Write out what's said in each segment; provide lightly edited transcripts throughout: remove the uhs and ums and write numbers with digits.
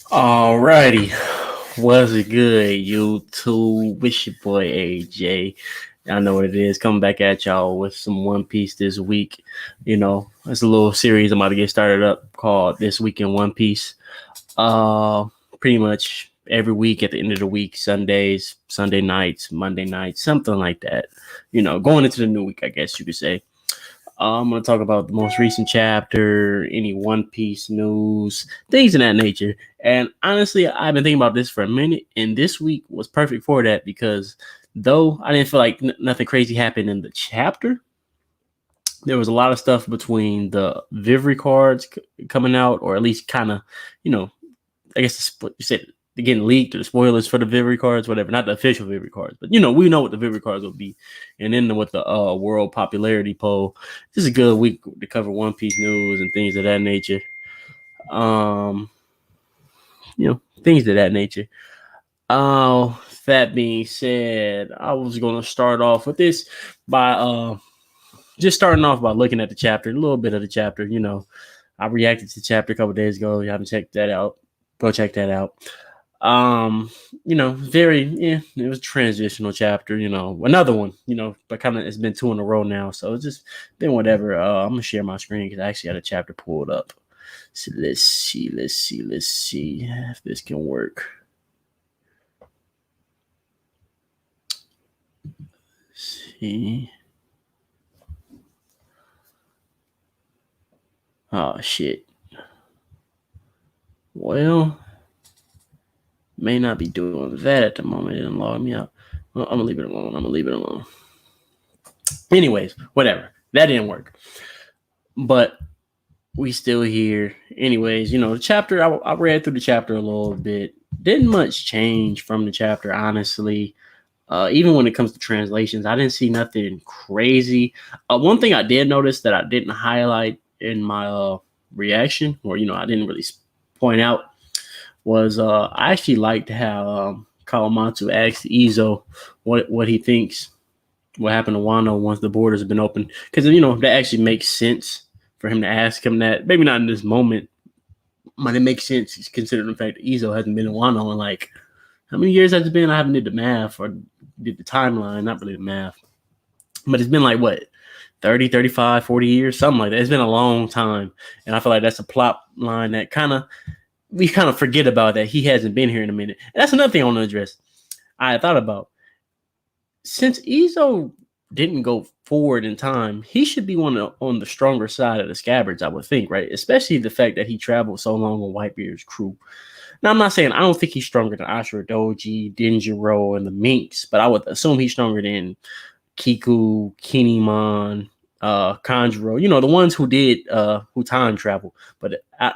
Alrighty, what's it good, YouTube? It's your boy AJ. I know what it is. Coming back at y'all with some One Piece this week. It's a little series I'm about to get started up called This Week in One Piece. Uh, Pretty much every week at the end of the week, Sundays, Sunday nights, Monday nights, something like that. Going into the new week, I guess you could say. I'm going to talk about the most recent chapter, any One Piece news, things of that nature. And honestly, I've been thinking about this for a minute, and this week was perfect for that because though I didn't feel like nothing crazy happened in the chapter, there was a lot of stuff between the Vivre cards coming out, or at least kind of, I guess you said getting leaked or the spoilers for the Vivre cards, whatever. Not the official Vivre cards, but we know what the Vivre cards will be. And then with the world popularity poll, this is a good week to cover One Piece news and things of that nature. Things of that nature. That being said, I was gonna start off with this by just starting off by looking at the chapter, a little bit of the chapter. I reacted to the chapter a couple days ago. You haven't checked that out, go check that out. It was a transitional chapter, another one, but kind of it's been two in a row now, so it's just been whatever. I'm gonna share my screen because I actually had a chapter pulled up. So let's see if this can work. Let's see. Oh shit. Well, may not be doing that at the moment. It didn't log me out. Well, I'm gonna leave it alone. Anyways, whatever. That didn't work. But we still here. Anyways, the chapter, I read through the chapter a little bit. Didn't much change from the chapter, honestly. Even when it comes to translations, I didn't see nothing crazy. One thing I did notice that I didn't highlight in my reaction, or I didn't really point out, was I actually liked how Kawamatsu asked Izo what he thinks what happened to Wano once the borders have been open, because that actually makes sense for him to ask him that. Maybe not in this moment, but it makes sense considering the fact that Izo hasn't been in Wano in like how many years has it been? I haven't did the math or did the timeline, not really the math, but it's been like what 30, 35, 40 years, something like that. It's been a long time, and I feel like that's a plot line that we kind of forget about, that he hasn't been here in a minute. And that's another thing I want to address. I thought about, since Izo didn't go forward in time, he should be on the stronger side of the scabbards, I would think, right? Especially the fact that he traveled so long with Whitebeard's crew. Now, I'm not saying I don't think he's stronger than Ashura Doji, Denjiro, and the Minks, but I would assume he's stronger than Kiku, Kinemon, Kanjuro, the ones who did who time travel. But I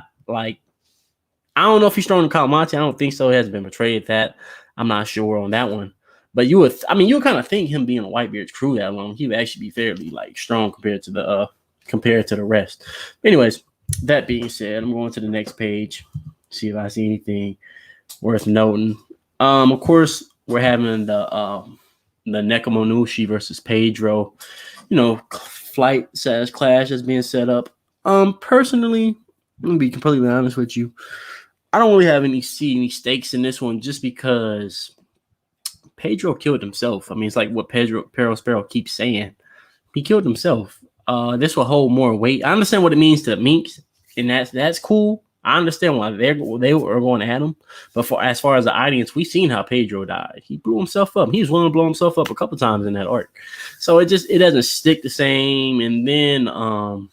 don't know if he's stronger than Kawamatsu. I don't think so. He hasn't been portrayed that. I'm not sure on that one. But you would kind of think him being a Whitebeard's crew that long, he would actually be fairly strong compared to the rest. Anyways, that being said, I'm going to the next page, see if I see anything worth noting. Of course, we're having the Nekomonushi versus Pedro, flight says clash is being set up. Personally, I'm gonna be completely honest with you, I don't really have any stakes in this one, just because Pedro killed himself. I mean, it's like what Pedro Sparrow keeps saying. He killed himself. This will hold more weight. I understand what it means to Minks, and that's cool. I understand why they were going at him. But as far as the audience, we've seen how Pedro died. He blew himself up. He was willing to blow himself up a couple times in that arc. So it doesn't stick the same. And then honestly,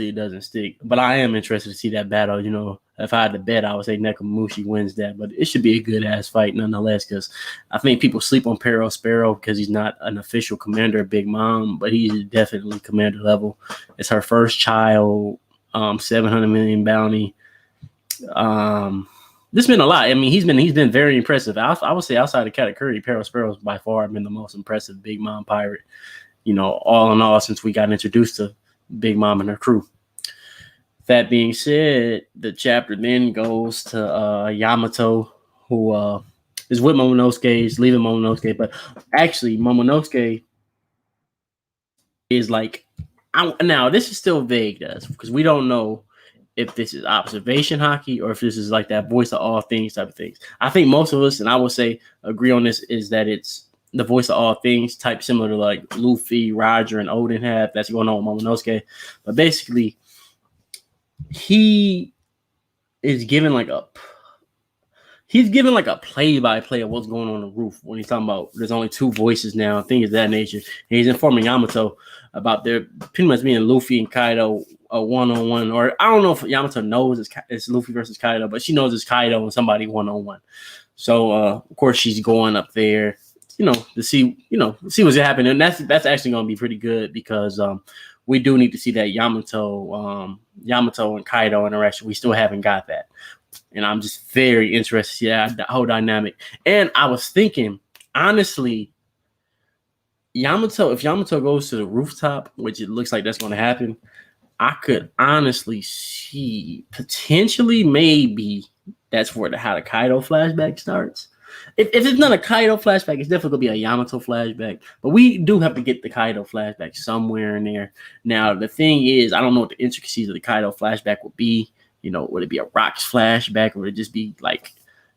it doesn't stick. But I am interested to see that battle. If I had to bet, I would say Nekomonushi wins that. But it should be a good ass fight nonetheless, because I think people sleep on Pedro Sparrow because he's not an official commander of Big Mom, but he's definitely commander level. It's her first child, 700 million bounty. This has been a lot. I mean, he's been very impressive. I would say outside of Katakuri, Pedro Sparrow's by far been the most impressive Big Mom pirate. All in all, since we got introduced to Big Mom and her crew. That being said, the chapter then goes to Yamato, who is with Momonosuke, is leaving Momonosuke, but actually Momonosuke is now this is still vague to us because we don't know if this is observation hockey or if this is like that voice of all things type of things. I think most of us, and I would say agree on this, is that it's the voice of all things type, similar to like Luffy, Roger, and Odin have. That's going on with Momonosuke. But basically, he is giving like a play-by-play of what's going on the roof when he's talking about there's only two voices now, things of that nature. And he's informing Yamato about their pretty much being Luffy and Kaido a one-on-one, or I don't know if Yamato knows it's Luffy versus Kaido, but she knows it's Kaido and somebody one-on-one. So of course she's going up there, to see what's happening. And that's actually going to be pretty good because we do need to see that Yamato and Kaido interaction. We still haven't got that. And I'm just very interested in that whole dynamic. And I was thinking, honestly, if Yamato goes to the rooftop, which it looks like that's going to happen, I could honestly see potentially maybe that's where how the Kaido flashback starts. If it's not a Kaido flashback, it's definitely going to be a Yamato flashback. But we do have to get the Kaido flashback somewhere in there. Now, the thing is, I don't know what the intricacies of the Kaido flashback would be. Would it be a Rocks flashback, or would it just be like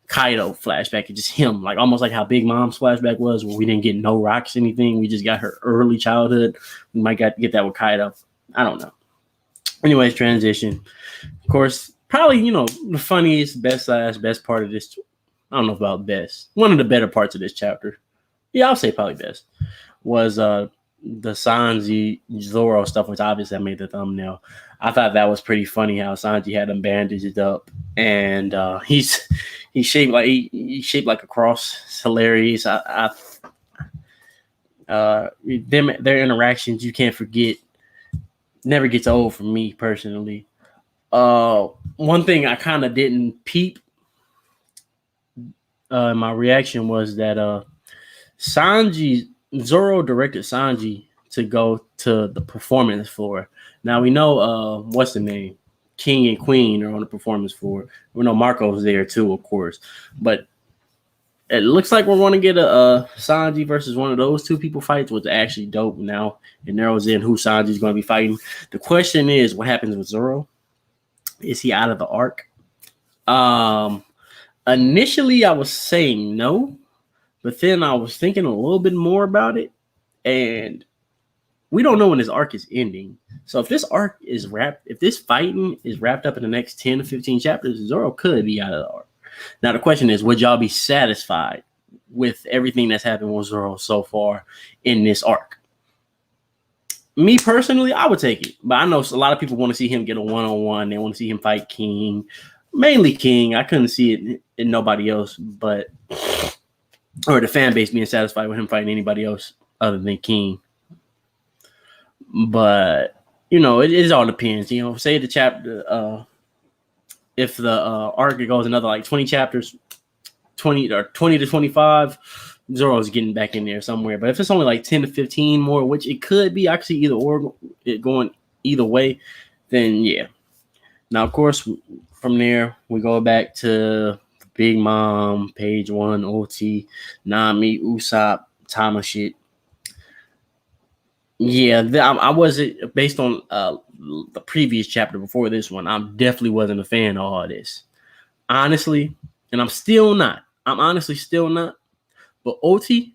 Kaido flashback? It's just him, like almost like how Big Mom's flashback was, where we didn't get no Rocks anything. We just got her early childhood. We might get that with Kaido. I don't know. Anyways, transition. Of course, probably, the funniest, best part of this. I don't know about best. One of the better parts of this chapter. Yeah, I'll say probably best. Was the Sanji Zoro stuff, which obviously I made the thumbnail. I thought that was pretty funny how Sanji had them bandaged up, and he's shaped like a cross. It's hilarious. Their interactions you can't forget. Never gets old for me personally. One thing I kind of didn't peep my reaction was that Zoro directed Sanji to go to the performance floor. Now we know what's the name? King and Queen are on the performance floor. We know Marco's there too, of course. But it looks like we're going to get a Sanji versus one of those two people fights, which is actually dope. Now it narrows in who Sanji's going to be fighting. The question is, what happens with Zoro? Is he out of the arc? Initially, I was saying no, but then I was thinking a little bit more about it, and we don't know when this arc is ending. So if this arc is if this fighting is wrapped up in the next 10 to 15 chapters, Zoro could be out of the arc. Now, the question is, would y'all be satisfied with everything that's happened with Zoro so far in this arc? Me personally, I would take it. But I know a lot of people want to see him get a one-on-one. They want to see him fight King. Mainly King. I couldn't see it in nobody else, or the fan base being satisfied with him fighting anybody else other than King. But, it all depends. Say the chapter, if the arc goes another like 20 chapters, 20 to 25, Zoro's getting back in there somewhere. But if it's only like 10 to 15 more, which it could be, I could see it going either way, then yeah. Now, of course, from there, we go back to Big Mom, Page 1, OT, Nami, Usopp, Tama shit. Yeah, I wasn't, based on the previous chapter before this one, I definitely wasn't a fan of all this. Honestly, and I'm still not. I'm honestly still not. But OT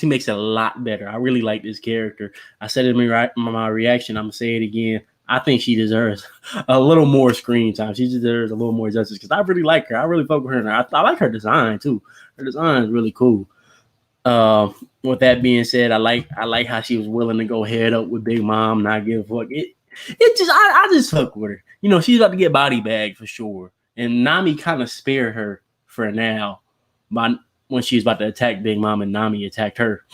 makes it a lot better. I really like this character. I said it in my reaction. I'm going to say it again. I think she deserves a little more screen time. She deserves a little more justice because I really like her. I really fuck with her. I like her design too. Her design is really cool. With that being said, I like how she was willing to go head up with Big Mom, not give a fuck. I just fuck with her. She's about to get body bagged for sure. And Nami kind of spared her for now when she was about to attack Big Mom and Nami attacked her.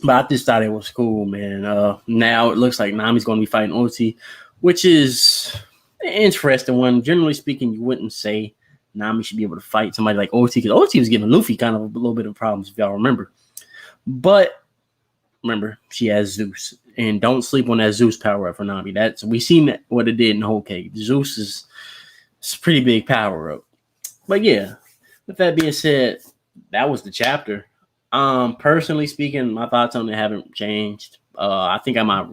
But I just thought it was cool, man. Now it looks like Nami's going to be fighting OT, which is an interesting one. Generally speaking, you wouldn't say Nami should be able to fight somebody like OT, because OT was giving Luffy kind of a little bit of problems, if y'all remember. But remember, she has Zeus, and don't sleep on that Zeus power up for Nami. We seen what it did in the whole cave. Zeus is a pretty big power up. But yeah, with that being said, that was the chapter. Personally speaking, my thoughts on it haven't changed. I think on my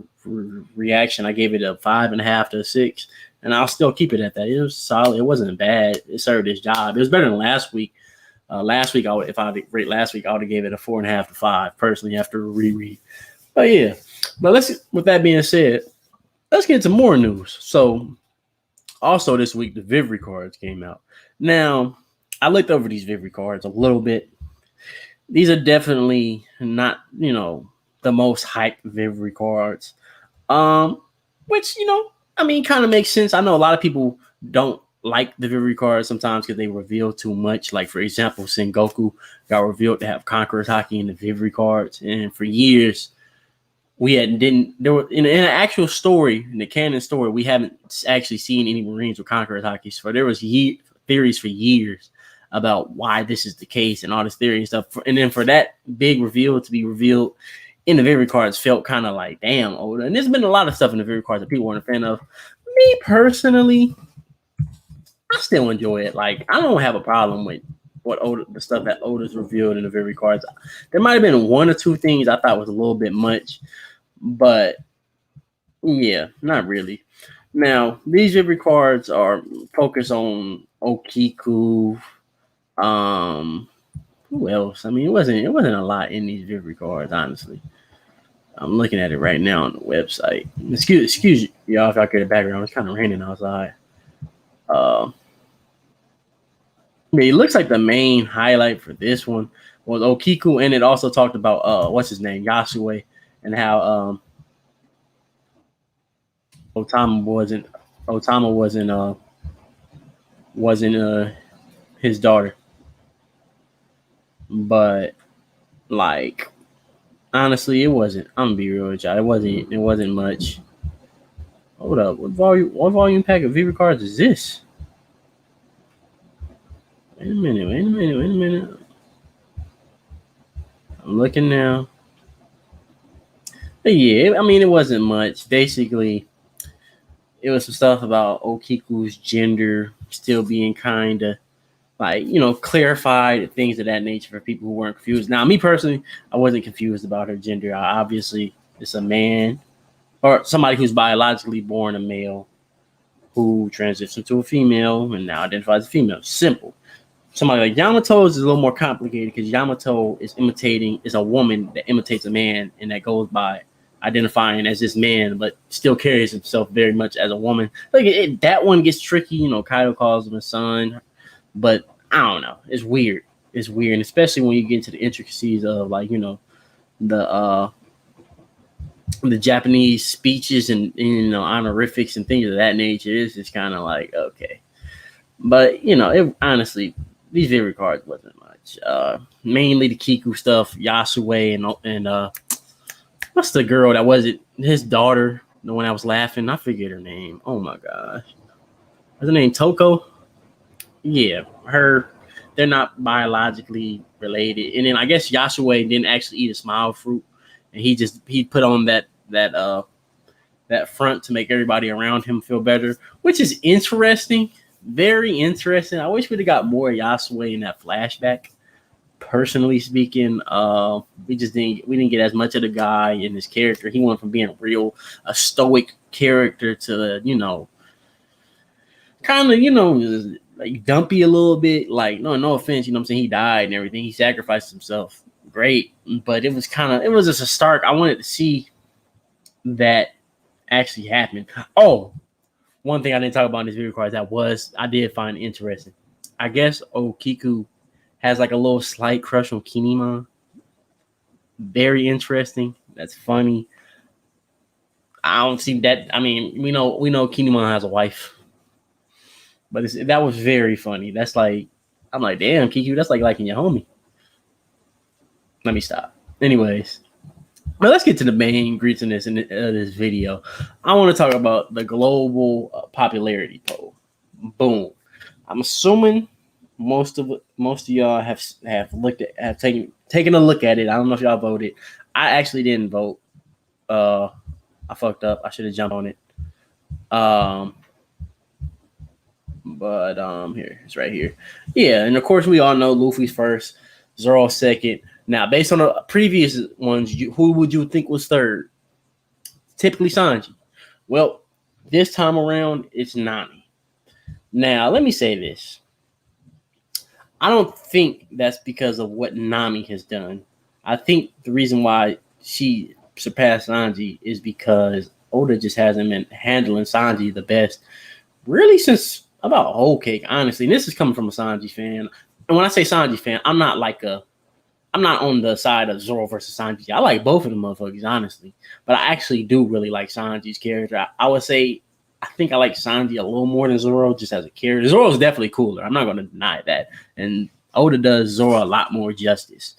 reaction, I gave it a 5.5 to a 6. and I'll still keep it at that. It was solid. It wasn't bad. It served its job. It was better than last week. Last week, if I rate last week, I would have gave it a 4.5 to 5 personally after a reread. But yeah, with that being said, let's get to more news. So, also this week, the Vivre cards came out. Now, I looked over these Vivre cards a little bit. These are definitely not, the most hyped Vivre cards. Which, kind of makes sense. I know a lot of people don't like the Vivre cards sometimes because they reveal too much. Like, for example, Sengoku got revealed to have Conqueror's Haki in the Vivre cards. And for years, in an actual story, in the canon story, we haven't actually seen any Marines with Conqueror's Haki. So there was theories for years about why this is the case and all this theory and stuff. And then for that big reveal to be revealed in the Vivre cards felt kind of like, damn, Oda. And there's been a lot of stuff in the Vivre cards that people weren't a fan of. Me personally, I still enjoy it. Like, I don't have a problem with the stuff that Oda's revealed in the Vivre cards. There might have been one or two things I thought was a little bit much, but yeah, not really. Now, these Vivre cards are focused on Okiku. Who else? I mean, it wasn't a lot in these Vivre cards, honestly. I'm looking at it right now on the website. Excuse y'all if I get the background. It's kind of raining outside. It looks like the main highlight for this one was Okiku, and it also talked about what's his name, Yasue, and how Otama wasn't his daughter. But like, honestly, it wasn't. I'm gonna be real with y'all. It wasn't much. Hold up, what volume pack of Vivre cards is this? Wait a minute. I'm looking now. But yeah, I mean, it wasn't much. Basically, it was some stuff about Okiku's gender still being kind of like, clarified, things of that nature for people who weren't confused. Now, me personally, I wasn't confused about her gender. Obviously, it's a man or somebody who's biologically born a male who transitioned to a female and now identifies as a female. Simple. Somebody like Yamato's is a little more complicated because Yamato is a woman that imitates a man and that goes by identifying as this man, but still carries himself very much as a woman. Like that one gets tricky. Kaido calls him a son, but I don't know. It's weird. And especially when you get into the intricacies of like, the Japanese speeches and honorifics and things of that nature. It's just kind of like, okay. But it honestly, these Vivre cards wasn't much. Mainly the Kiku stuff, Yasue and what's the girl that wasn't his daughter? The one I was laughing. I forget her name. Oh my gosh, was her name Toko? Yeah, her. They're not biologically related. And then I guess Yasue didn't actually eat a smile fruit, and he put on that front to make everybody around him feel better, which is interesting. Very interesting. I wish we'd have got more Yasue in that flashback. Personally speaking, we didn't get as much of the guy in his character. He went from being a stoic character to kind of like dumpy a little bit. Like no offense, what I'm saying, he died and everything. He sacrificed himself. Great, but it was just a stark. I wanted to see that actually happen. Oh. One thing I didn't talk about in this video cards I did find interesting. I guess Okiku has like a little slight crush on Kinemon. Very interesting. That's funny. I don't see that. I mean, we know Kinemon has a wife, but that was very funny. That's like, I'm like, damn, Kiku, that's like liking your homie. Let me stop. Anyways. But let's get to the main greatness in this video. I want to talk about the global popularity poll. Boom. I'm assuming most of y'all have taken a look at it. I don't know if y'all voted. I actually didn't vote. I fucked up. I should have jumped on it. But here it's right here. Yeah, and of course we all know Luffy's first, Zoro second. Now, based on the previous ones, who would you think was third? Typically Sanji. Well, This time around, it's Nami. Now, let me say this. I don't think that's because of what Nami has done. I think the reason why she surpassed Sanji is because Oda just hasn't been handling Sanji the best, really, since about Whole Cake, honestly. And this is coming from a Sanji fan. And when I say Sanji fan, I'm not on the side of Zoro versus Sanji. I like both of them motherfuckers, honestly. But I actually do really like Sanji's character. I would say I think I like Sanji a little more than Zoro just as a character. Zoro is definitely cooler. I'm not going to deny that. And Oda does Zoro a lot more justice.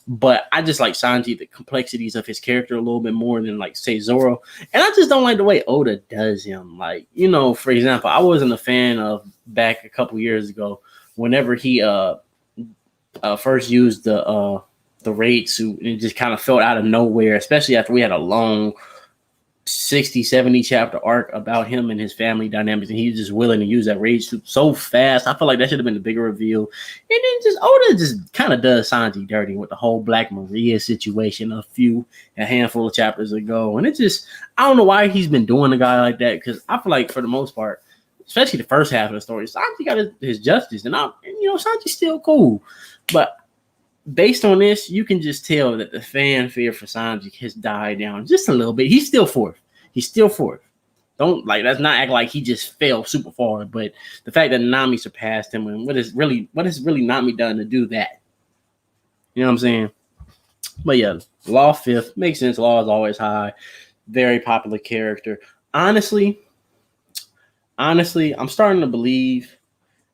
But I just like Sanji, the complexities of his character a little bit more than, like, say, Zoro. And I just don't like the way Oda does him. Like, for example, I wasn't a fan of back a couple years ago whenever he first used the raid suit, and it just kind of felt out of nowhere, especially after we had a long 60, 70 chapter arc about him and his family dynamics, and he was just willing to use that raid suit so fast. I feel like that should have been a bigger reveal. And then just Oda just kind of does Sanji dirty with the whole Black Maria situation a handful of chapters ago. And it just, I don't know why he's been doing a guy like that, because I feel like for the most part, especially the first half of the story, Sanji got his justice, and Sanji's still cool. But based on this, you can just tell that the fanfare for Sanji has died down just a little bit. He's still fourth. Don't let's not act like he just fell super far. But the fact that Nami surpassed him, and what has really Nami done to do that? You know what I'm saying? But yeah, Law fifth makes sense. Law is always high, very popular character. Honestly, I'm starting to believe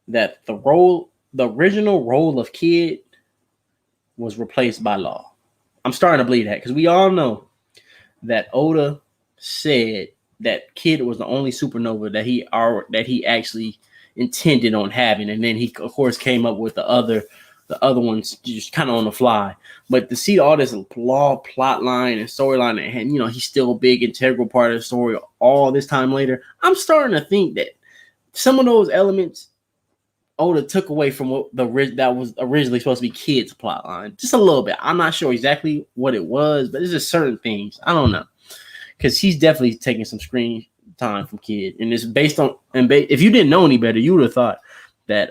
that the original role of Kid was replaced by Law. I'm starting to believe that, because we all know that Oda said that Kid was the only supernova that he actually intended on having, and then he of course came up with the other ones just kind of on the fly. But to see all this Law plot line and storyline, and he's still a big integral part of the story all this time later, I'm starting to think that some of those elements Oda took away from what that was originally supposed to be Kid's plotline, just a little bit. I'm not sure exactly what it was, but it's just certain things. I don't know, because he's definitely taking some screen time from Kid, and it's based on. If you didn't know any better, you would have thought that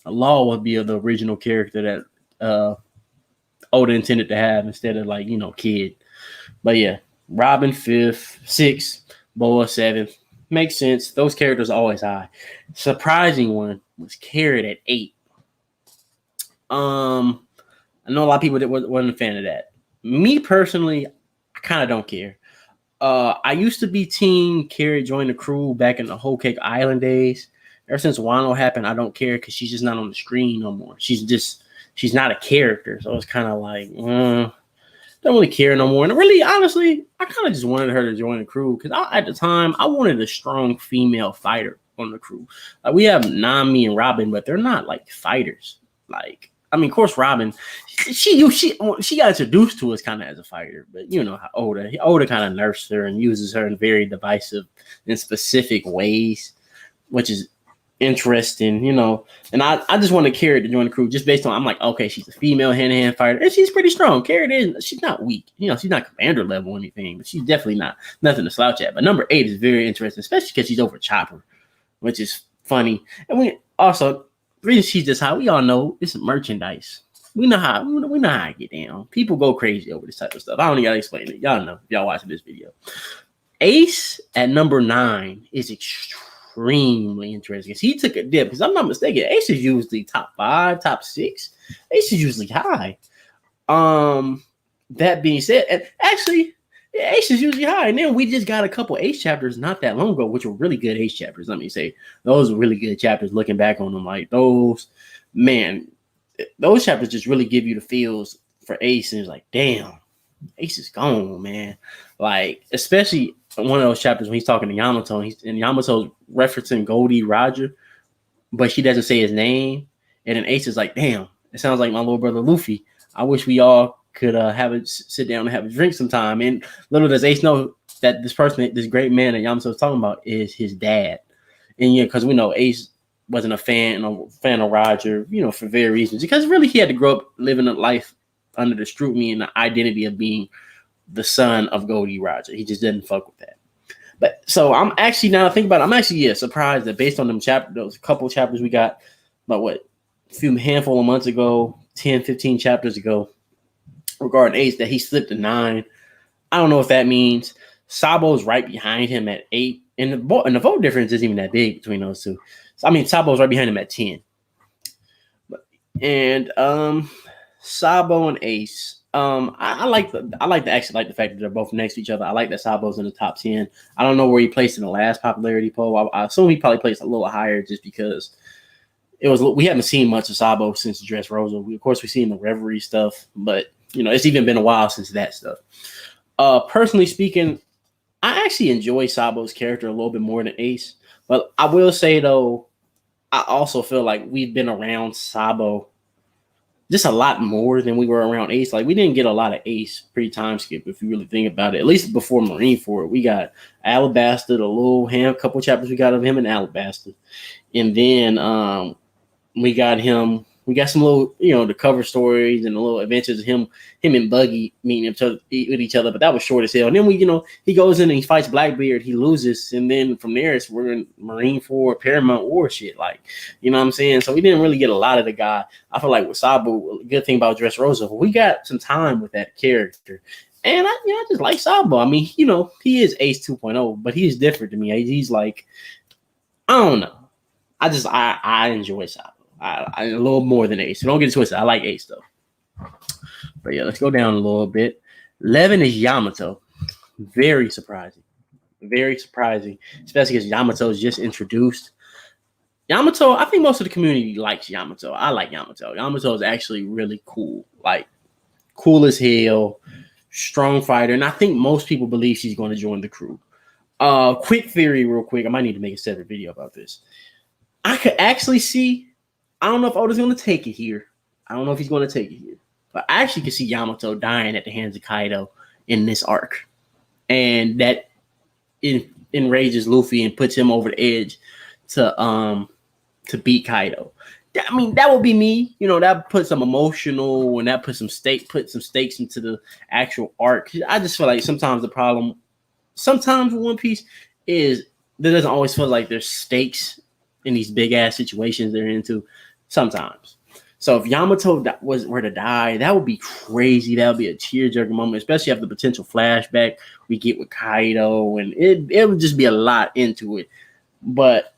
Law would be the original character that Oda intended to have instead of Kid. But yeah, Robin 5th, 6th, Boa 7th. Makes sense. Those characters are always high. Surprising one was Carrot at 8. I know a lot of people that wasn't a fan of that. Me personally, I kind of don't care. I used to be team Carrot join the crew back in the Whole Cake Island days. Ever since Wano happened, I don't care, because she's just not on the screen no more. She's not a character, so it's kind of like, don't really care no more. And really, honestly, I kind of just wanted her to join the crew, because at the time, I wanted a strong female fighter on the crew. We have Nami and Robin, but they're not fighters. Of course, Robin, she got introduced to us kind of as a fighter, but you know how Oda kind of nursed her and uses her in very divisive and specific ways, which is interesting, and I just wanted Carrot to join the crew just based on, I'm like, okay, she's a female hand-to-hand fighter, and she's pretty strong. Carrot she's not weak, she's not commander level or anything, but she's definitely nothing to slouch at. But number 8 is very interesting, especially because she's over Chopper, which is funny. And we also, the reason she's this high, we all know it's merchandise. We know how I get down. People go crazy over this type of stuff. I don't even gotta explain it. Y'all know if y'all watching this video. Ace at number 9 is extremely interesting. He took a dip, because I'm not mistaken, Ace is usually top 5, top 6. Ace is usually high. That being said, and actually, Ace is usually high. And then we just got a couple Ace chapters not that long ago, which were really good Ace chapters. Let me say, those were really good chapters. Looking back on them, those chapters just really give you the feels for Ace. And it's like, damn, Ace is gone, man. Especially one of those chapters when he's talking to Yamato, and Yamato's referencing Goldie Roger, but she doesn't say his name. And then Ace is like, damn, it sounds like my little brother Luffy. I wish we all could sit down and have a drink sometime. And little does Ace know that this great man that Yamato's talking about is his dad. And because we know Ace wasn't a fan of Roger, for various reasons. Because really he had to grow up living a life under the scrutiny and the identity of being the son of Goldie Roger. He just didn't fuck with that. But so I'm actually, now I think about it, I'm actually surprised that based on those couple chapters we got, about what, a few handful of months ago, 10, 15 chapters ago, regarding Ace, that he slipped to 9. I don't know if that means Sabo's right behind him at 8, and the vote difference isn't even that big between those two. So I mean, Sabo's right behind him at 10, and Sabo and Ace. I actually like the fact that they're both next to each other. I like that Sabo's in the top 10. I don't know where he placed in the last popularity poll. I assume he probably placed a little higher just because we haven't seen much of Sabo since Dressrosa. Of course, we've seen the Reverie stuff, but it's even been a while since that stuff. Personally speaking, I actually enjoy Sabo's character a little bit more than Ace, but I will say though, I also feel like we've been around Sabo just a lot more than we were around Ace. Like, we didn't get a lot of Ace pre-time skip, if you really think about it. At least before Marineford, we got Alabasta, the little couple chapters we got of him in Alabasta, and then we got him. We got some little, the cover stories and the little adventures of him and Buggy meeting with each other, but that was short as hell. And then he goes in and he fights Blackbeard, he loses, and then from there we're in Marineford, Paramount War shit, like, you know what I'm saying? So we didn't really get a lot of the guy. I feel like with Sabo, a good thing about Dressrosa, we got some time with that character. And I just like Sabo. I mean, he is Ace 2.0, but he's different to me. He's like, I don't know. I enjoy Sabo. I a little more than Ace. So don't get it twisted. I like Ace though. But yeah, let's go down a little bit. 11 is Yamato. Very surprising. Very surprising. Especially because Yamato is just introduced. Yamato, I think most of the community likes Yamato. I like Yamato. Yamato is actually really cool. Like, cool as hell. Strong fighter. And I think most people believe she's going to join the crew. Quick theory real quick. I might need to make a separate video about this. I could actually see, I don't know if Oda's going to take it here. I don't know if he's going to take it here. But I actually can see Yamato dying at the hands of Kaido in this arc. And that enrages Luffy and puts him over the edge to beat Kaido. I mean, that would be me. That puts some emotional and that put some stakes into the actual arc. I just feel like sometimes the problem, sometimes with One Piece, is there doesn't always feel like there's stakes in these big ass situations they're into. Sometimes. So if Yamato were to die, that would be crazy. That would be a tearjerker moment, especially after the potential flashback we get with Kaido, and it would just be a lot into it. But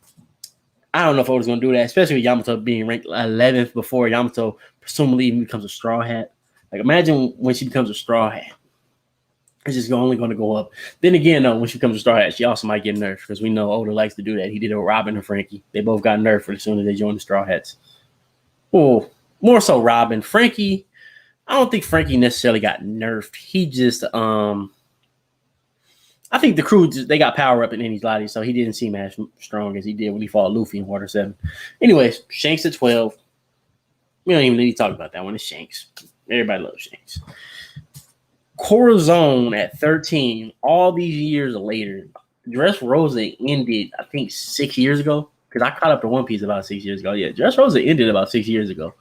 I don't know if I was going to do that, especially with Yamato being ranked 11th before Yamato presumably even becomes a Straw Hat. Like, imagine when she becomes a Straw Hat. It's just only going to go up. Then again, though, when she becomes a Straw Hat, she also might get nerfed, because we know Oda likes to do that. He did it with Robin and Frankie. They both got nerfed as soon as they joined the Straw Hats. Well, more so Robin. Frankie, I don't think Frankie necessarily got nerfed. He just, I think the crew, they got power up in Enies Lobby, so he didn't seem as strong as he did when he fought Luffy in Water 7. Anyways, Shanks at 12. We don't even need to talk about that one. It's Shanks. Everybody loves Shanks. Corazon at 13. All these years later, Dressrosa ended, I think, 6 years ago. Because I caught up to One Piece about 6 years ago. Yeah, Dressrosa ended about 6 years ago.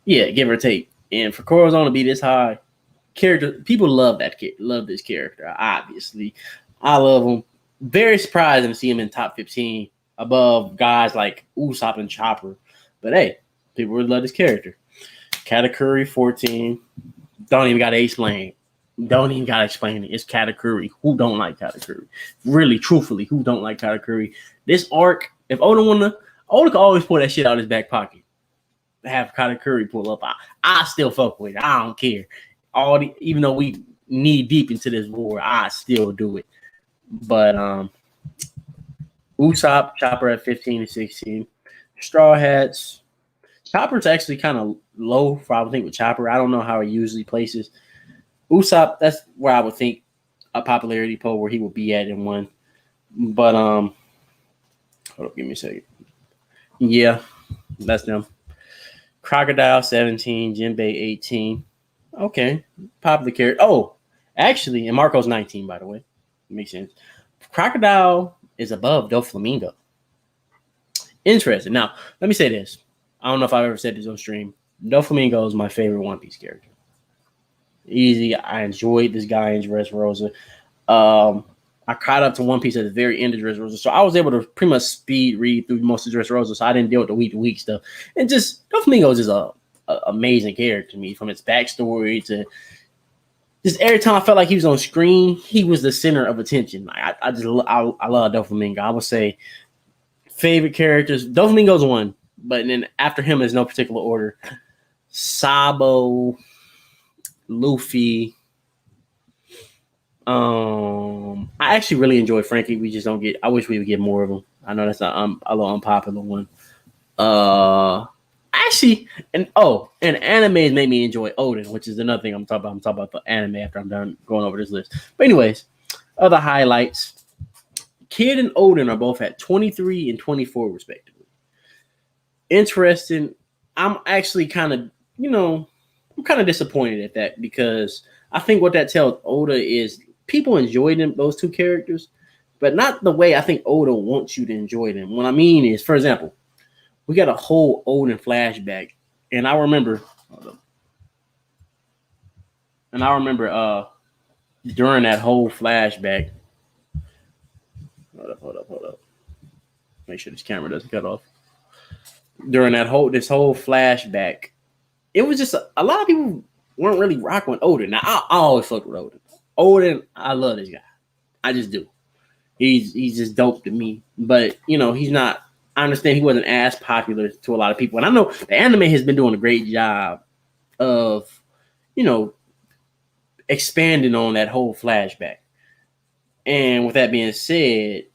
Yeah, give or take. And for Corazon to be this high, people love this character, obviously. I love him. Very surprising to see him in top 15 above guys like Usopp and Chopper. But hey, people really love this character. Katakuri 14. Don't even got to explain. It's Katakuri. Who don't like Katakuri? Really, truthfully, who don't like Katakuri? This arc, if Oda could always pull that shit out of his back pocket. Have Katakuri pull up. I still fuck with it. I don't care. Even though we knee deep into this war, I still do it. But Usopp, Chopper at 15 and 16. Straw Hats. Chopper's actually kind of low for, I would think, with Chopper. I don't know how he usually places. Usopp, that's where I would think a popularity poll where he would be at in one. But hold up, give me a second. Yeah, that's them. Crocodile 17, Jinbei 18. Okay, popular character. Oh, actually, and Marco's 19, by the way. Makes sense. Crocodile is above Doflamingo. Interesting. Now, let me say this. I don't know if I've ever said this on stream. Doflamingo is my favorite One Piece character. Easy. I enjoyed this guy in Dressrosa. I I caught up to One Piece at the very end of Dressrosa, so I was able to pretty much speed read through most of Dressrosa, so I didn't deal with the week-to-week stuff. And just Doflamingo is just a amazing character to me, from its backstory to just every time I felt like he was on screen, he was the center of attention. I love Doflamingo. I would say favorite characters. Doflamingo's one, but then after him is no particular order. Sabo, Luffy. I actually really enjoy Frankie. We just don't get. I wish we would get more of them. I know that's a little unpopular one. Actually, and animes made me enjoy Odin, which is another thing I'm talking about. I'm talking about the anime after I'm done going over this list. But anyways, other highlights. Kid and Odin are both at 23 and 24 respectively. Interesting. I'm actually kind of, I'm kind of disappointed at that, because I think what that tells Oda is people enjoy those two characters, but not the way I think Oda wants you to enjoy them. What I mean is, for example, we got a whole Odin flashback, and I remember during that whole flashback. Hold up. Make sure this camera doesn't cut off. During this whole flashback, it was just a lot of people weren't really rocking with Odin. Now I always fuck with Odin. Odin, I love this guy. I just do. He's just dope to me. But he's not. I understand he wasn't as popular to a lot of people, and I know the anime has been doing a great job of, expanding on that whole flashback. And with that being said,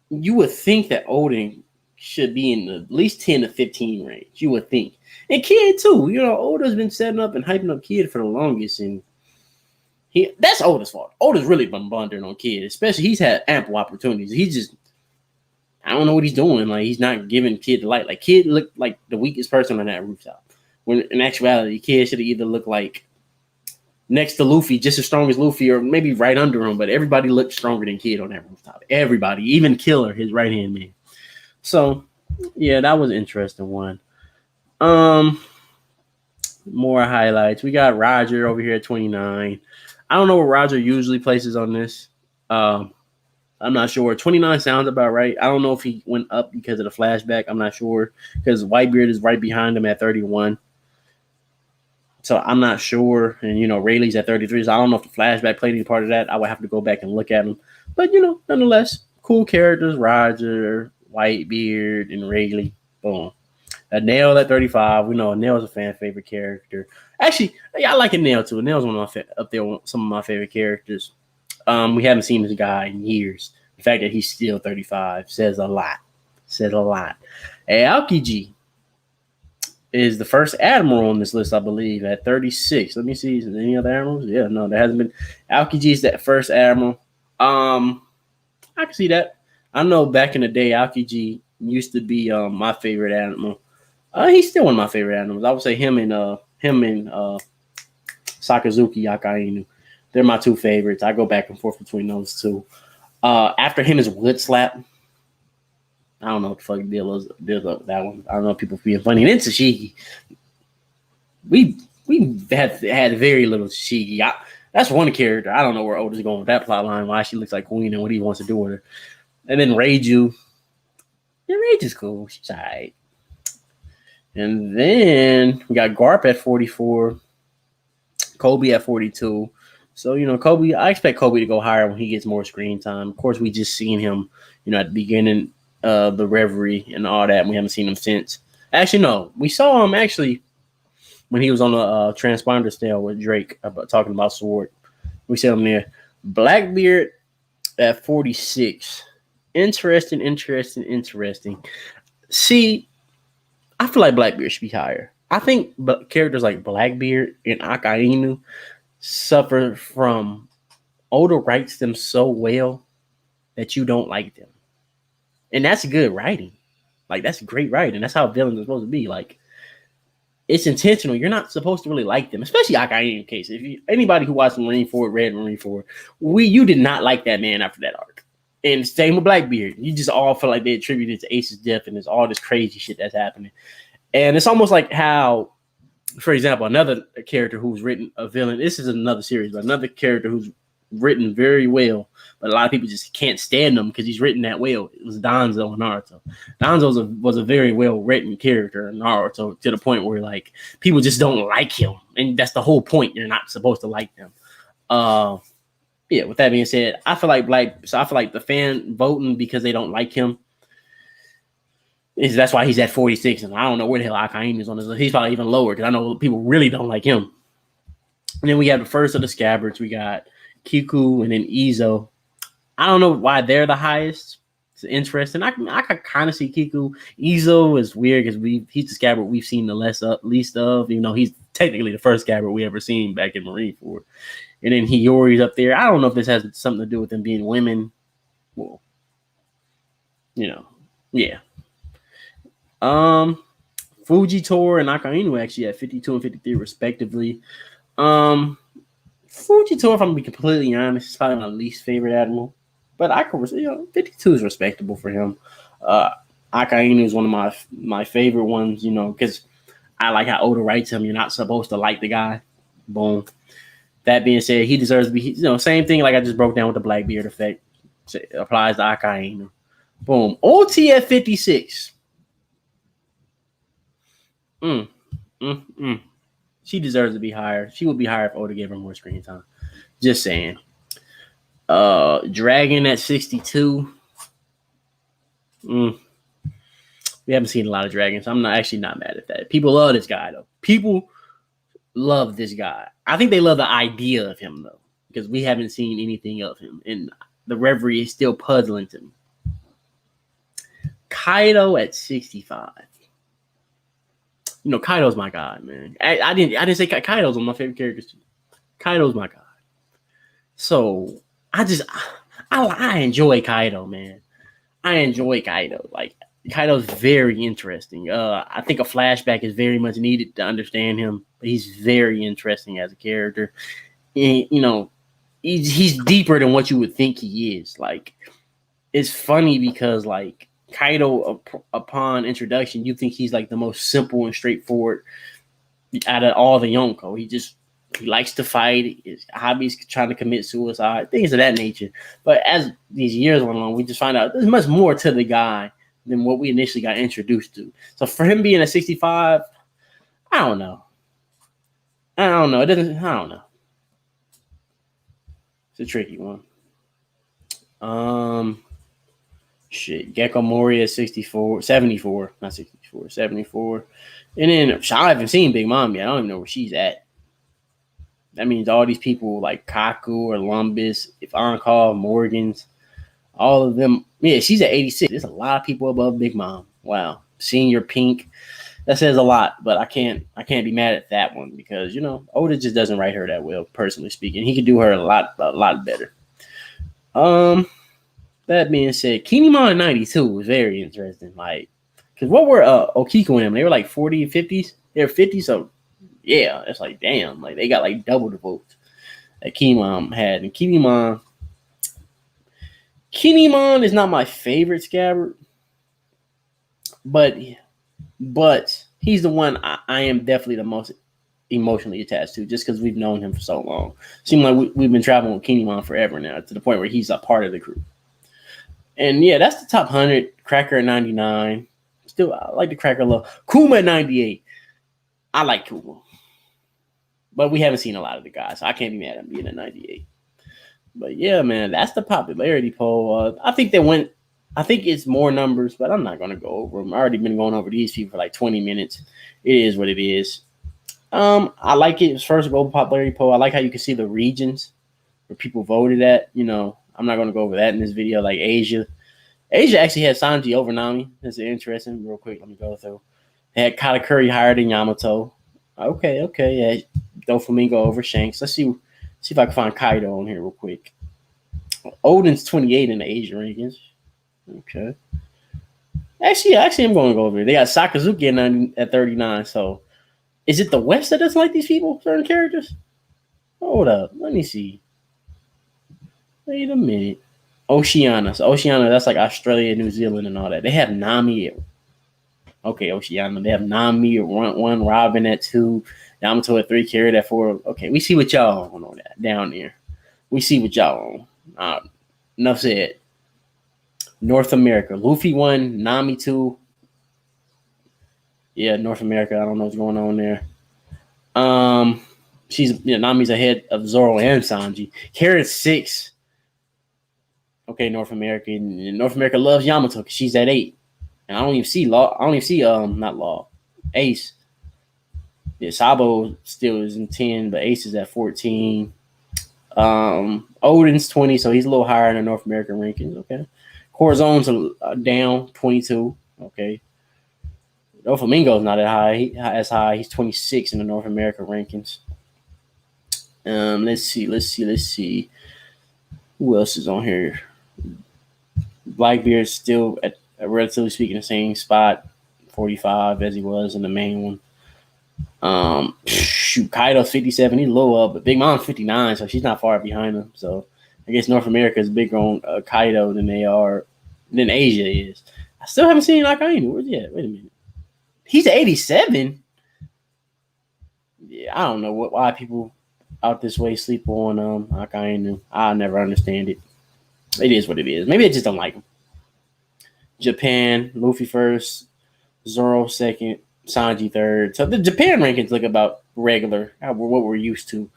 you would think that Odin should be in the at least 10 to 15 range. You would think. And Kid too. Oda's been setting up and hyping up Kid for the longest, and that's Oda's fault. Oda's really been blundering on Kid, especially he's had ample opportunities. I don't know what he's doing. Like, he's not giving Kid the light. Like, Kid looked like the weakest person on that rooftop, when in actuality, Kid should have either looked like next to Luffy, just as strong as Luffy, or maybe right under him. But everybody looked stronger than Kid on that rooftop. Everybody, even Killer, his right hand man. So, yeah, that was an interesting one. More highlights. We got Roger over here at 29. I don't know what Roger usually places on this. I'm not sure. 29 sounds about right. I don't know if he went up because of the flashback. I'm not sure, because Whitebeard is right behind him at 31. So I'm not sure. And, Rayleigh's at 33. So I don't know if the flashback played any part of that. I would have to go back and look at him. But, nonetheless, cool characters. Roger, Whitebeard, and Rayleigh. Boom. Nail at 35. We know Nail's a fan favorite character. Actually, I like a Nail too. Nail's up there with some of my favorite characters. We haven't seen this guy in years. The fact that he's still 35 says a lot. Aokiji is the first admiral on this list, I believe, at 36. Let me see. Is there any other admirals? Yeah, no, there hasn't been. Aokiji is that first admiral. I can see that. I know back in the day, Aokiji used to be my favorite admiral. He's still one of my favorite animals. I would say him and Sakazuki Yakainu. They're my two favorites. I go back and forth between those two. After him is Wood Slap. I don't know what the fuck deal is with that one. I don't know if people being funny. And then Tashigi. We had very little Tashigi. That's one character. I don't know where Oda's going with that plot line, why she looks like Queen and what he wants to do with her. And then Reiju. Yeah, Reiju's cool. She's all right. And then we got Garp at 44. Kobe at 42. So, Kobe, I expect Kobe to go higher when he gets more screen time. Of course, we just seen him, at the beginning of the Reverie and all that, and we haven't seen him since. Actually, no. We saw him, when he was on the transponder stale with Drake talking about Sword. We saw him there. Blackbeard at 46. Interesting. See, I feel like Blackbeard should be higher. I think characters like Blackbeard and Akainu suffer from Oda writes them so well that you don't like them. And that's good writing. Like, that's great writing. That's how villains are supposed to be. Like, it's intentional. You're not supposed to really like them, especially Akainu case. Anybody who watched Marineford, read Marineford, you did not like that man after that arc. And same with Blackbeard. You just all feel like they attributed to Ace's death, and there's all this crazy shit that's happening. And it's almost like how, for example, another character who's written a villain. This is another series, but another character who's written very well, but a lot of people just can't stand him because he's written that well. It was Danzo in Naruto. Danzo was a very well written character in Naruto to the point where like people just don't like him, and that's the whole point. You're not supposed to like them. Yeah. With that being said, I feel like the fan voting because they don't like him that's why he's at 46, and I don't know where the hell Akainu is on this list. He's probably even lower because I know people really don't like him. And then we have the first of the Scabbards. We got Kiku and then Izo. I don't know why they're the highest. It's interesting. I can kind of see Kiku. Izo is weird because he's the Scabbard we've seen the least of, even though he's technically the first Scabbard we ever seen back in Marineford. And then Hiyori's up there. I don't know if this has something to do with them being women. Well, yeah. Fujitora and Akainu actually at 52 and 53 respectively. Fujitora, if I'm gonna be completely honest, is probably my least favorite admiral. But 52 is respectable for him. Akainu is one of my favorite ones, because I like how Oda writes him. You're not supposed to like the guy. Boom. That being said, he deserves to be, same thing like I just broke down with the Blackbeard effect. It applies to Akainu. Boom. OT at 56. She deserves to be higher. She would be higher if Oda gave her more screen time. Just saying. Dragon at 62. We haven't seen a lot of dragons. I'm not mad at that. People love this guy though. People love this guy. I think they love the idea of him though, because we haven't seen anything of him, and the Reverie is still puzzling to me. Kaido at 65. Kaido's my god, man. I didn't say Kaido's one of my favorite characters too. Kaido's my god. So I enjoy Kaido, man. I enjoy Kaido. Like Kaido's very interesting. I think a flashback is very much needed to understand him. But he's very interesting as a character. And, he's deeper than what you would think he is. Like it's funny because like Kaido, upon introduction, you think he's like the most simple and straightforward out of all the Yonko. He likes to fight. His hobby's trying to commit suicide, things of that nature. But as these years went on, we just find out there's much more to the guy than what we initially got introduced to. So for him being at 65, I don't know. I don't know. It's a tricky one. Gecko Mori at 74, not 64, 74. And then I haven't seen Big Mom yet. I don't even know where she's at. That means all these people like Kaku or Lumbus, if on call, Morgans, all of them. Yeah, she's at 86. There's a lot of people above Big Mom. Wow. Senior Pink. That says a lot, but I can't be mad at that one because, Oda just doesn't write her that well, personally speaking. He could do her a lot better. That being said, Kinemon 92 was very interesting. Like, because what were Okiko and them? They were like 40 and 50s. They were 50, so yeah, it's like damn, like they got like double the votes that Kinemon had. And Kinemon is not my favorite Scabbard, but he's the one I am definitely the most emotionally attached to, just because we've known him for so long. Seems like we've been traveling with Kinemon forever now, to the point where he's a part of the crew. And yeah, that's the top 100. Cracker at 99. Still, I like the Cracker low. Kuma at 98. I like Kuma. But we haven't seen a lot of the guys, so I can't be mad at him being at 98. But yeah, man, that's the popularity poll. I think it's more numbers, but I'm not going to go over them. I've already been going over these people for like 20 minutes. It is what it is. I like it. It's first global popularity poll. I like how you can see the regions where people voted at. I'm not going to go over that in this video. Like Asia actually had Sanji over Nami. That's interesting. Real quick, let me go through. They had Katakuri higher than Yamato. Okay. Yeah, Doflamingo over Shanks. Let's see if I can find Kaido on here real quick. Odin's 28 in the Asia rankings. Okay. Actually, I'm going to go over here. They got Sakazuki at 39. So, is it the West that doesn't like these people, certain characters? Hold up. Let me see. Wait a minute. Oceania. So Oceania, that's like Australia, New Zealand, and all that. They have Nami. Okay, Oceania. They have Nami at 1, Robin at 2, Yamato at 3, Carrot at 4. Okay, we see what y'all on that down there. We see what y'all on. Enough said. North America. Luffy 1, Nami 2. Yeah, North America. I don't know what's going on there. Nami's ahead of Zoro and Sanji. Carrot 6. Okay, North America. And North America loves Yamato because she's at 8. And I don't even see not Law. Ace. Yeah, Sabo still is in 10, but Ace is at 14. Odin's 20, so he's a little higher in the North American rankings. Okay. Corzone's down 22. Okay. Doflamingo's not as high. He's 26 in the North America rankings. Let's see. Who else is on here? Blackbeard's still at relatively speaking the same spot, 45 as he was in the main one. Kaido's 57. He's low up, but Big Mom's 59, so she's not far behind him. So I guess North America is bigger on Kaido than Asia is. I still haven't seen Akainu. Where's he at? Wait a minute. He's 87. Yeah, I don't know why people out this way sleep on Akainu. I'll never understand it. It is what it is. Maybe I just don't like him. Japan, Luffy first, Zoro second, Sanji third. So the Japan rankings look about regular, what we're used to.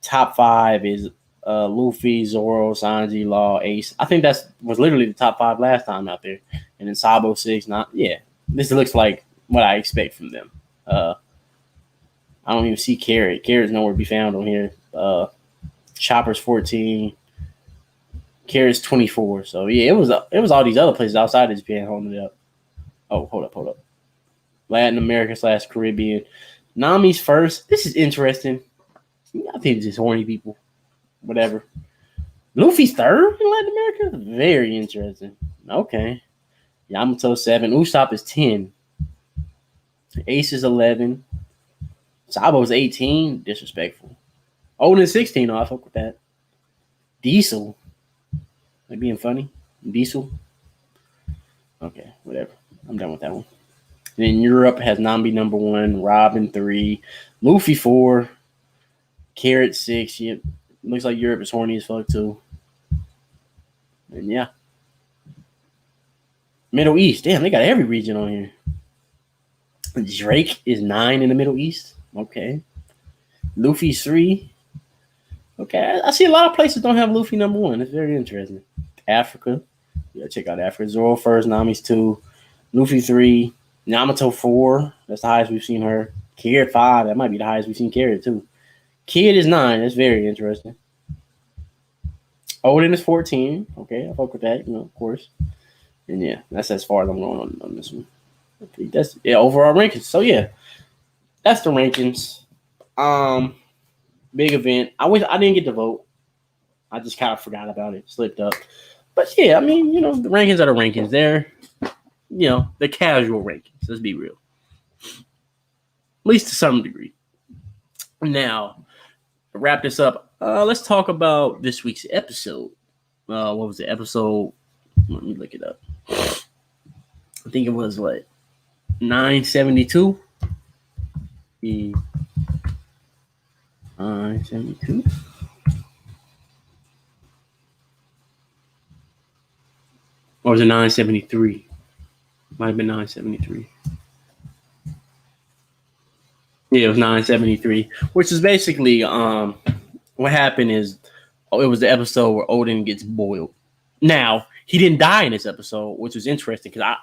Top 5 is Luffy, Zoro, Sanji, Law, Ace. I think that was literally the top 5 last time out there. And then Sabo 6. This looks like what I expect from them. I don't even see Carrot. Carrot's nowhere to be found on here. Chopper's 14. Carrot's 24. So yeah, it was all these other places outside of Japan holding it up. Oh, hold up. Latin America / Caribbean. Nami's first. This is interesting. I think it's just horny people. Whatever. Luffy's third in Latin America? Very interesting. Okay. Yamato 7. Usopp is 10. Ace is 11. Sabo's 18. Disrespectful. Odin 16. Oh, I fuck with that. Diesel. Like being funny. Diesel. Okay, whatever. I'm done with that one. And then Europe has Nami number 1, Robin 3, Luffy 4, Carrot 6. Yep. Looks like Europe is horny as fuck too. And yeah. Middle East. Damn, they got every region on here. Drake is 9 in the Middle East. Okay. Luffy's 3. Okay. I see a lot of places don't have Luffy number 1. It's very interesting. Africa. Yeah, check out Africa. Zoro first, Nami's 2. Luffy 3. Yamato 4. That's the highest we've seen her. Carrot 5. That might be the highest we've seen Carrot too. Kid is 9. That's very interesting. Odin is 14. Okay, I fuck with that, of course. And yeah, that's as far as I'm going on this one. That's overall rankings. So yeah, that's the rankings. Big event. I wish I didn't get to vote. I just kind of forgot about it, slipped up. But yeah, I mean, the rankings are the rankings. They're, the casual rankings. Let's be real. At least to some degree. Now, to wrap this up, let's talk about this week's episode. What was the episode? Let me look it up. I think it was 972? 972? Or was it 973? Might have been 973. Yeah, it was 973, which is basically what happened is it was the episode where Odin gets boiled. Now, he didn't die in this episode, which was interesting because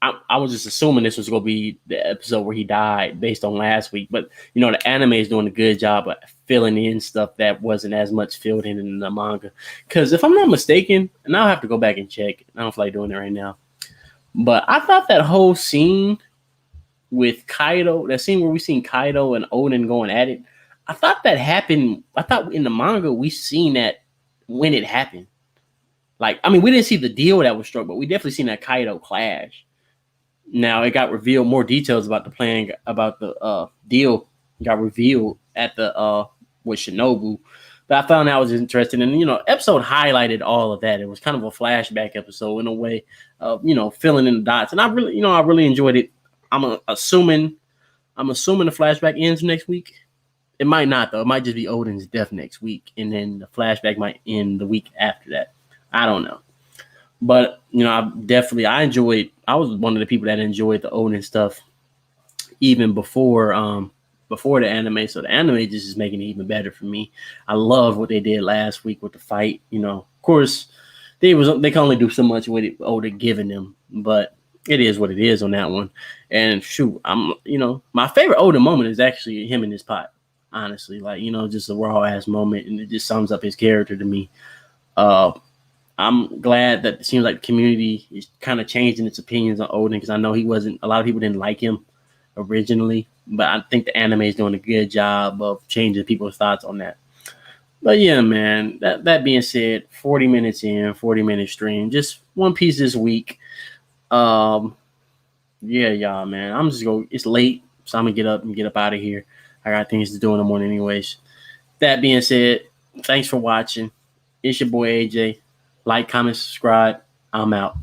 I was just assuming this was going to be the episode where he died based on last week. But, the anime is doing a good job of filling in stuff that wasn't as much filled in the manga. Because if I'm not mistaken, and I'll have to go back and check. I don't feel like doing it right now. But I thought that whole scene with Kaido, that scene where we seen Kaido and Odin going at it, I thought that happened. I thought in the manga we seen that when it happened. We didn't see the deal that was struck, but we definitely seen that Kaido clash. Now it got revealed, more details about the plan, about the deal got revealed at the with Shinobu. But I found that was interesting, and episode highlighted all of that. It was kind of a flashback episode in a way of filling in the dots, and I really enjoyed it. I'm assuming the flashback ends next week, It might not, though. It might just be Odin's death next week, and then the flashback might end the week after that. I don't know. But, I was one of the people that enjoyed the Odin stuff even before the anime. So the anime just is making it even better for me. I love what they did last week with the fight. Of course, they can only do so much with it Odin giving them, but it is what it is on that one. And shoot, my favorite Odin moment is actually him in his pot. Honestly, just a raw ass moment, and it just sums up his character to me. I'm glad that it seems like the community is kind of changing its opinions on Odin, because I know a lot of people didn't like him originally, but I think the anime is doing a good job of changing people's thoughts on that. But yeah, man, that being said, 40 minutes in, 40-minute stream, just One Piece this week. Yeah, y'all, man, it's late, so I'm gonna get up out of here. I got things to do in the morning anyways. That being said, thanks for watching. It's your boy AJ. Like, comment, subscribe. I'm out.